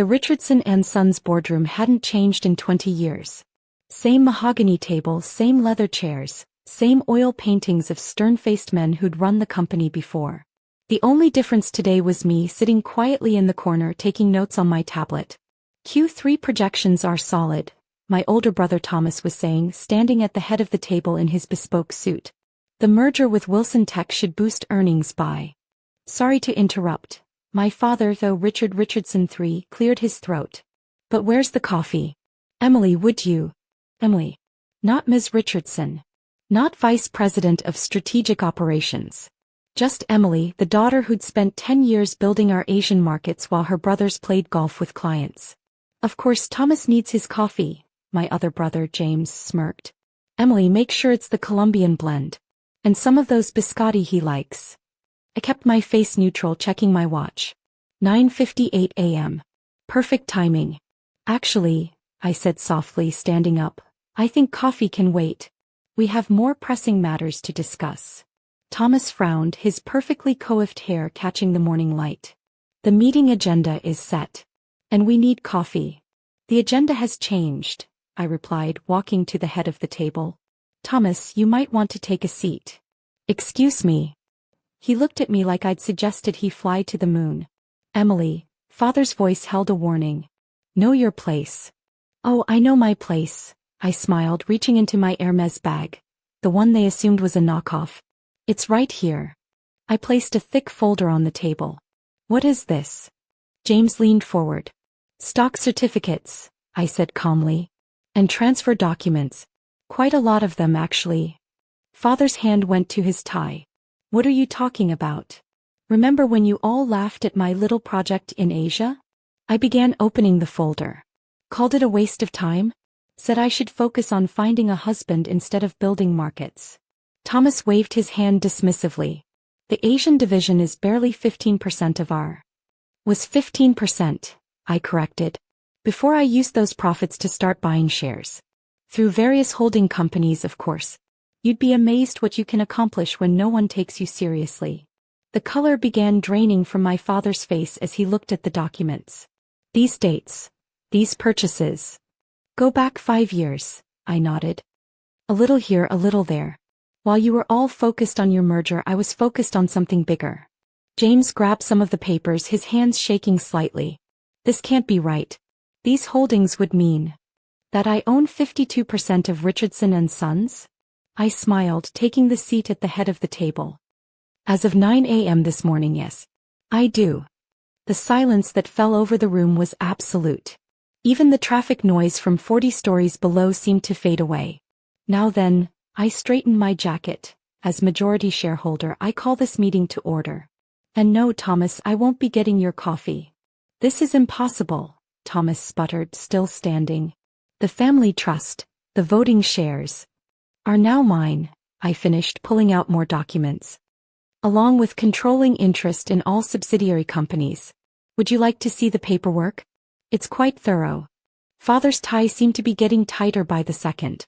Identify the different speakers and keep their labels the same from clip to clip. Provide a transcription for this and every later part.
Speaker 1: The Richardson and Sons boardroom hadn't changed in 20 years. Same mahogany tables, same leather chairs, same oil paintings of stern-faced men who'd run the company before. The only difference today was me sitting quietly in the corner taking notes on my tablet. Q3 projections are solid, my older brother Thomas was saying, standing at the head of the table in his bespoke suit. The merger with Wilson Tech should boost earnings by. Sorry to interrupt. My father, though Richard Richardson III, cleared his throat. But where's the coffee? Emily, would you? Emily. Not Ms. Richardson. Not Vice President of Strategic Operations. Just Emily, the daughter who'd spent 10 years building our Asian markets while her brothers played golf with clients. Of course Thomas needs his coffee, my other brother James smirked. Emily, make sure it's the Colombian blend. And some of those biscotti he likes. I kept my face neutral, checking my watch. 9:58 a.m. Perfect timing. Actually, I said softly, standing up, I think coffee can wait. We have more pressing matters to discuss. Thomas frowned, his perfectly coiffed hair catching the morning light. The meeting agenda is set. And we need coffee. The agenda has changed, I replied, walking to the head of the table. Thomas, you might want to take a seat. Excuse me. He looked at me like I'd suggested he fly to the moon. Emily, father's voice held a warning. Know your place. Oh, I know my place, I smiled, reaching into my Hermes bag. The one they assumed was a knockoff. It's right here. I placed a thick folder on the table. What is this? James leaned forward. Stock certificates, I said calmly. And transfer documents. Quite a lot of them, actually. Father's hand went to his tie. What are you talking about? Remember when you all laughed at my little project in Asia? I began opening the folder. Called it a waste of time? Said I should focus on finding a husband instead of building markets. Thomas waved his hand dismissively. The Asian division is barely 15% of our. Was 15%, I corrected. Before I used those profits to start buying shares. Through various holding companies, of course. You'd be amazed what you can accomplish when no one takes you seriously. The color began draining from my father's face as he looked at the documents. These dates. These purchases. Go back 5 years, I nodded. A little here, a little there. While you were all focused on your merger, I was focused on something bigger. James grabbed some of the papers, his hands shaking slightly. This can't be right. These holdings would mean that I own 52% of Richardson and Sons? I smiled, taking the seat at the head of the table. As of 9 a.m. this morning, yes. I do. The silence that fell over the room was absolute. Even the traffic noise from 40 stories below seemed to fade away. Now then, I straightened my jacket. As majority shareholder, I call this meeting to order. And no, Thomas, I won't be getting your coffee. This is impossible, Thomas sputtered, still standing. The family trust, the voting shares, are now mine, I finished, pulling out more documents. Along with controlling interest in all subsidiary companies. Would you like to see the paperwork? It's quite thorough. Father's tie seemed to be getting tighter by the second.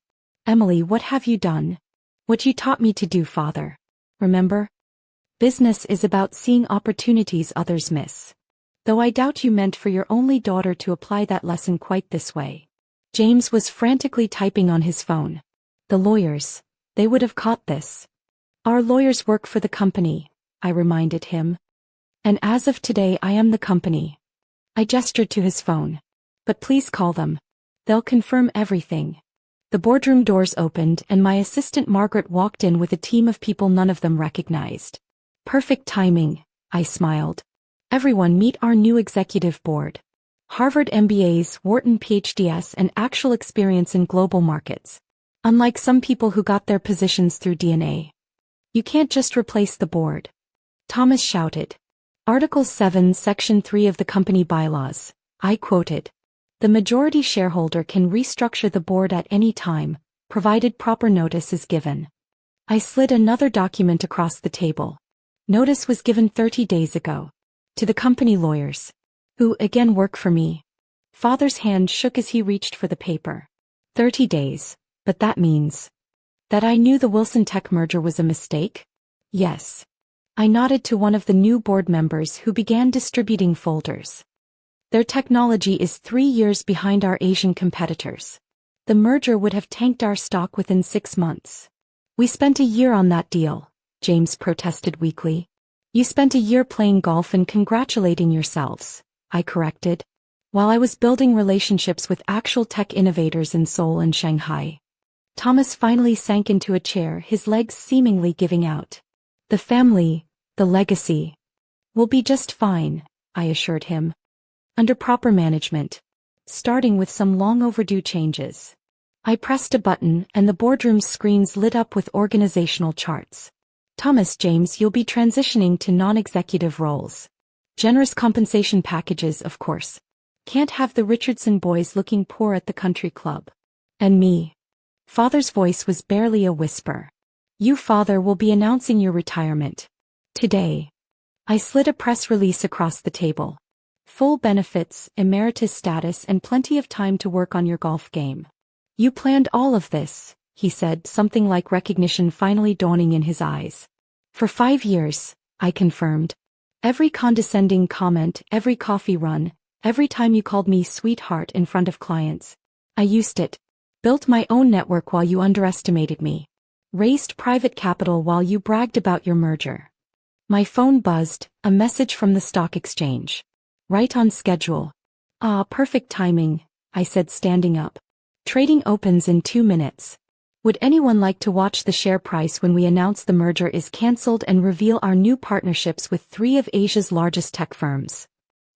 Speaker 1: Emily, what have you done? What you taught me to do, father. Remember? Business is about seeing opportunities others miss. Though I doubt you meant for your only daughter to apply that lesson quite this way. James was frantically typing on his phone. The lawyers, they would have caught this. Our lawyers work for the company, I reminded him. And as of today I am the company. I gestured to his phone. But please call them. They'll confirm everything. The boardroom doors opened and my assistant Margaret walked in with a team of people none of them recognized. Perfect timing, I smiled. Everyone meet our new executive board. Harvard MBAs, Wharton PhDs and actual experience in global markets. Unlike some people who got their positions through DNA. You can't just replace the board. Thomas shouted. Article 7, Section 3 of the company bylaws, I quoted. The majority shareholder can restructure the board at any time, provided proper notice is given. I slid another document across the table. Notice was given 30 days ago. To the company lawyers. Who, again, work for me. Father's hand shook as he reached for the paper. 30 days. But that means that I knew the Wilson Tech merger was a mistake? Yes. I nodded to one of the new board members who began distributing folders. Their technology is 3 years behind our Asian competitors. The merger would have tanked our stock within 6 months. We spent a year on that deal, James protested weakly. You spent a year playing golf and congratulating yourselves, I corrected, while I was building relationships with actual tech innovators in Seoul and Shanghai. Thomas finally sank into a chair, his legs seemingly giving out. The family, the legacy, will be just fine, I assured him. Under proper management. Starting with some long overdue changes. I pressed a button and the boardroom's screens lit up with organizational charts. Thomas James, you'll be transitioning to non-executive roles. Generous compensation packages, of course. Can't have the Richardson boys looking poor at the country club. And me. Father's voice was barely a whisper. You, father, will be announcing your retirement. Today. I slid a press release across the table. Full benefits, emeritus status, and plenty of time to work on your golf game. You planned all of this, he said, something like recognition finally dawning in his eyes. For 5 years, I confirmed. Every condescending comment, every coffee run, every time you called me sweetheart in front of clients. I used it. Built my own network while you underestimated me. Raised private capital while you bragged about your merger. My phone buzzed, a message from the stock exchange. Right on schedule. Ah, perfect timing, I said, standing up. Trading opens in 2 minutes. Would anyone like to watch the share price when we announce the merger is cancelled and reveal our new partnerships with 3 of Asia's largest tech firms?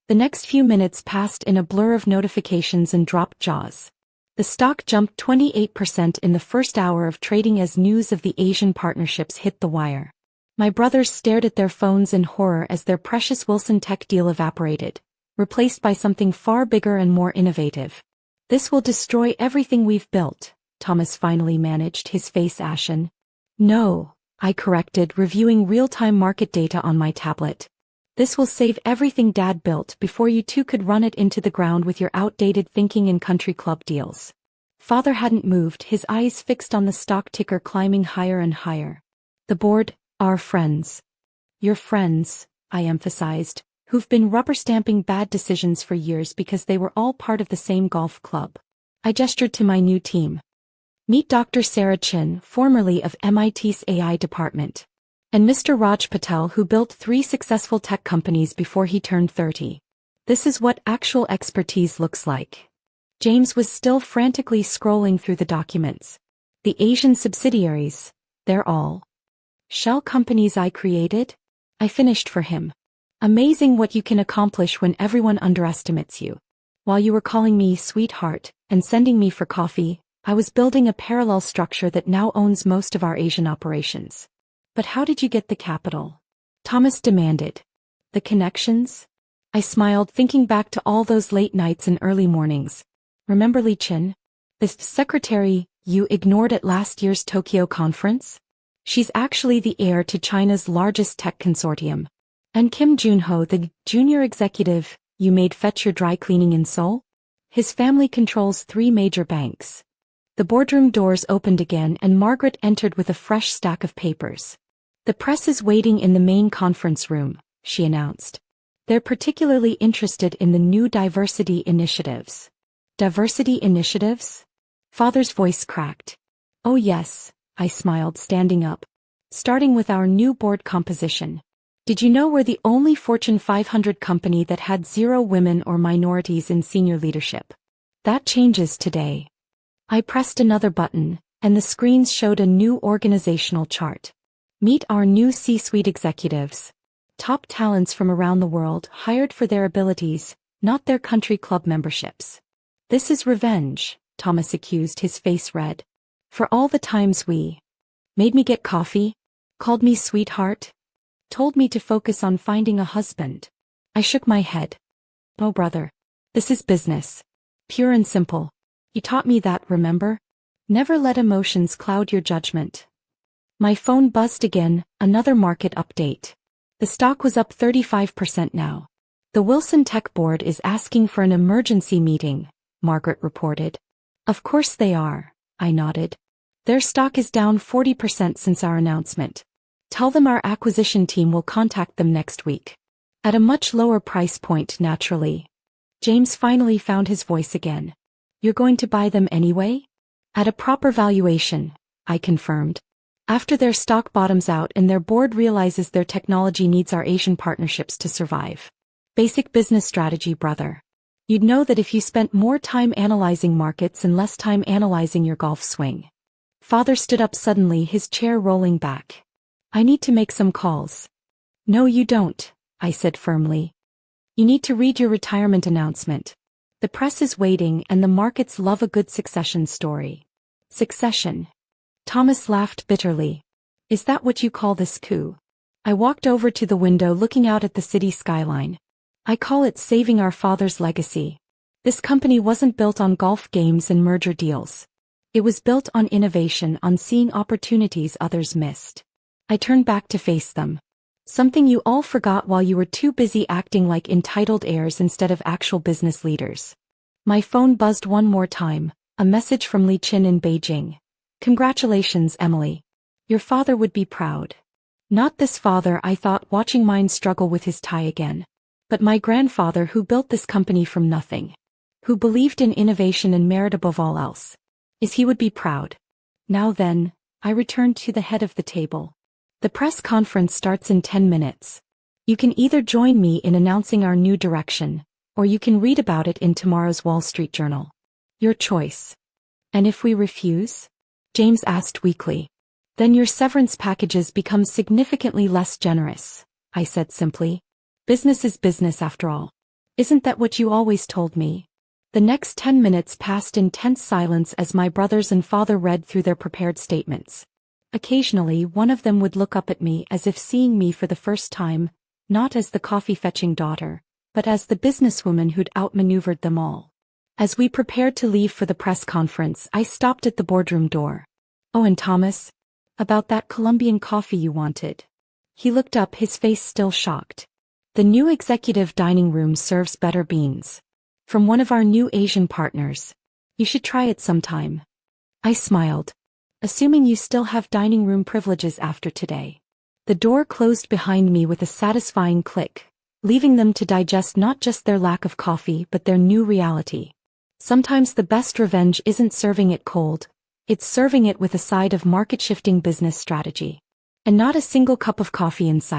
Speaker 1: The next few minutes passed in a blur of notifications and dropped jaws. The stock jumped 28% in the first hour of trading as news of the Asian partnerships hit the wire. My brothers stared at their phones in horror as their precious Wilson Tech deal evaporated, replaced by something far bigger and more innovative. This will destroy everything we've built, Thomas finally managed, his face ashen. No, I corrected, reviewing real-time market data on my tablet. This will save everything Dad built before you two could run it into the ground with your outdated thinking and country club deals. Father hadn't moved, his eyes fixed on the stock ticker climbing higher and higher. The board, our friends. Your friends, I emphasized, who've been rubber-stamping bad decisions for years because they were all part of the same golf club. I gestured to my new team. Meet Dr. Sarah Chin, formerly of MIT's AI department. And Mr. Raj Patel, who built 3 successful tech companies before he turned 30. This is what actual expertise looks like. James was still frantically scrolling through the documents. The Asian subsidiaries, they're all shell companies I created? I finished for him. Amazing what you can accomplish when everyone underestimates you. While you were calling me sweetheart and sending me for coffee, I was building a parallel structure that now owns most of our Asian operations. But how did you get the capital? Thomas demanded. The connections? I smiled, thinking back to all those late nights and early mornings. Remember Li Chin? The secretary you ignored at last year's Tokyo conference? She's actually the heir to China's largest tech consortium. And Kim Junho, the junior executive you made fetch your dry cleaning in Seoul? His family controls 3 major banks. The boardroom doors opened again and Margaret entered with a fresh stack of papers. The press is waiting in the main conference room, she announced. They're particularly interested in the new diversity initiatives. Diversity initiatives? Father's voice cracked. Oh yes, I smiled, standing up. Starting with our new board composition. Did you know we're the only Fortune 500 company that had 0 women or minorities in senior leadership? That changes today. I pressed another button, and the screens showed a new organizational chart. Meet our new C-suite executives. Top talents from around the world, hired for their abilities, not their country club memberships. This is revenge, Thomas accused, his face red. For all the times we made me get coffee, called me sweetheart, told me to focus on finding a husband. I shook my head. Oh brother, this is business. Pure and simple. You taught me that, remember? Never let emotions cloud your judgment. My phone buzzed again, another market update. The stock was up 35% now. The Wilson Tech board is asking for an emergency meeting, Margaret reported. Of course they are, I nodded. Their stock is down 40% since our announcement. Tell them our acquisition team will contact them next week. At a much lower price point, naturally. James finally found his voice again. You're going to buy them anyway? At a proper valuation, I confirmed. After their stock bottoms out and their board realizes their technology needs our Asian partnerships to survive. Basic business strategy, brother. You'd know that if you spent more time analyzing markets and less time analyzing your golf swing. Father stood up suddenly, his chair rolling back. I need to make some calls. No, you don't, I said firmly. You need to read your retirement announcement. The press is waiting and the markets love a good succession story. Succession. Thomas laughed bitterly. Is that what you call this coup? I walked over to the window looking out at the city skyline. I call it saving our father's legacy. This company wasn't built on golf games and merger deals. It was built on innovation, on seeing opportunities others missed. I turned back to face them. Something you all forgot while you were too busy acting like entitled heirs instead of actual business leaders. My phone buzzed one more time, a message from Li Qin in Beijing. Congratulations, Emily. Your father would be proud. Not this father, I thought, watching mine struggle with his tie again. But my grandfather, who built this company from nothing. Who believed in innovation and merit above all else. He would be proud. Now then, I returned to the head of the table. The press conference starts in 10 minutes. You can either join me in announcing our new direction, or you can read about it in tomorrow's Wall Street Journal. Your choice. And if we refuse? James asked weakly. Then your severance packages become significantly less generous, I said simply. Business is business after all. Isn't that what you always told me? The next 10 minutes passed in tense silence as my brothers and father read through their prepared statements. Occasionally, one of them would look up at me as if seeing me for the first time, not as the coffee-fetching daughter, but as the businesswoman who'd outmaneuvered them all. As we prepared to leave for the press conference, I stopped at the boardroom door. Oh, and Thomas? About that Colombian coffee you wanted. He looked up, his face still shocked. The new executive dining room serves better beans. From one of our new Asian partners. You should try it sometime. I smiled. Assuming you still have dining room privileges after today. The door closed behind me with a satisfying click, leaving them to digest not just their lack of coffee but their new reality. Sometimes the best revenge isn't serving it cold, it's serving it with a side of market-shifting business strategy. And not a single cup of coffee inside.